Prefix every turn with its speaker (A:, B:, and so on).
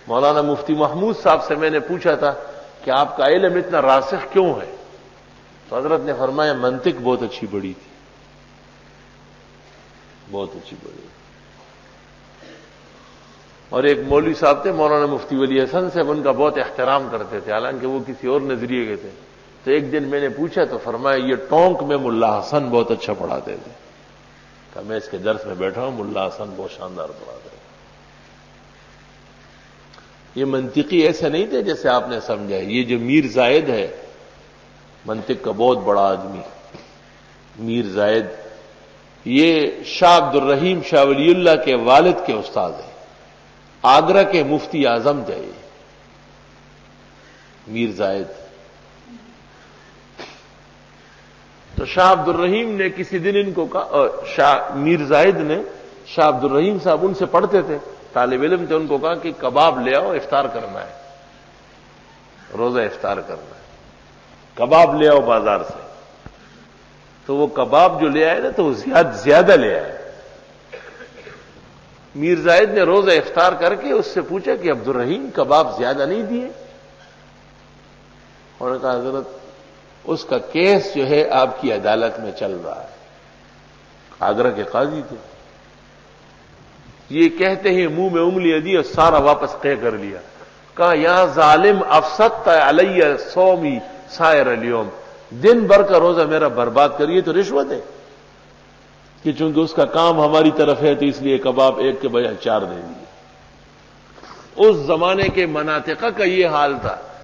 A: مولانا مفتی محمود صاحب سے میں نے پوچھا تھا کہ آپ کا علم اتنا راسخ کیوں ہے؟ تو حضرت نے فرمایا منطق بہت اچھی پڑھی تھی، بہت اچھی پڑھی۔ اور ایک مولوی صاحب تھے مولانا مفتی ولی حسن سے، ان کا بہت احترام کرتے تھے، حالانکہ وہ کسی اور نظریے کے تھے۔ تو ایک دن میں نے پوچھا تو فرمایا یہ ٹونک میں ملا حسن بہت اچھا پڑھاتے تھے۔ کہ میں اس کے درس میں بیٹھا ہوں، ملا حسن بہت شاندار پڑھاتے تھے۔ یہ منطقی ایسے نہیں تھے جیسے آپ نے سمجھا۔ یہ جو میر زائد ہے منطق کا بہت بڑا آدمی، میر زائد، یہ شاہ عبد الرحیم شاہ ولی اللہ کے والد کے استاد ہیں، آگرہ کے مفتی اعظم تھے یہ میر زائد۔ تو شاہ عبد الرحیم نے کسی دن ان کو کہا، میر زائد نے، شاہ عبد الرحیم صاحب ان سے پڑھتے تھے، طالب علم تھے، ان کو کہا کہ کباب لے آؤ، افطار کرنا ہے، روزہ افطار کرنا ہے، کباب لے آؤ بازار سے۔ تو وہ کباب جو لے آئے نا تو وہ زیادہ لے آئے۔ میر زائد نے روزہ افطار کر کے اس سے پوچھا کہ عبد الرحیم کباب زیادہ نہیں دیے؟ انہوں نے کہا حضرت اس کا کیس جو ہے آپ کی عدالت میں چل رہا ہے۔ آگرہ کے قاضی تھے، یہ کہتے ہیں منہ میں انگلیاں دی اور سارا واپس قے کر لیا۔ کہا یا ظالم افسدت علی صومی سائر اليوم، دن بھر کا روزہ میرا برباد کریے تو رشوت ہے کہ چونکہ اس کا کام ہماری طرف ہے تو اس لیے کباب ایک کے بجائے 4 دے دیے۔ اس زمانے کے مناطق کا یہ حال تھا۔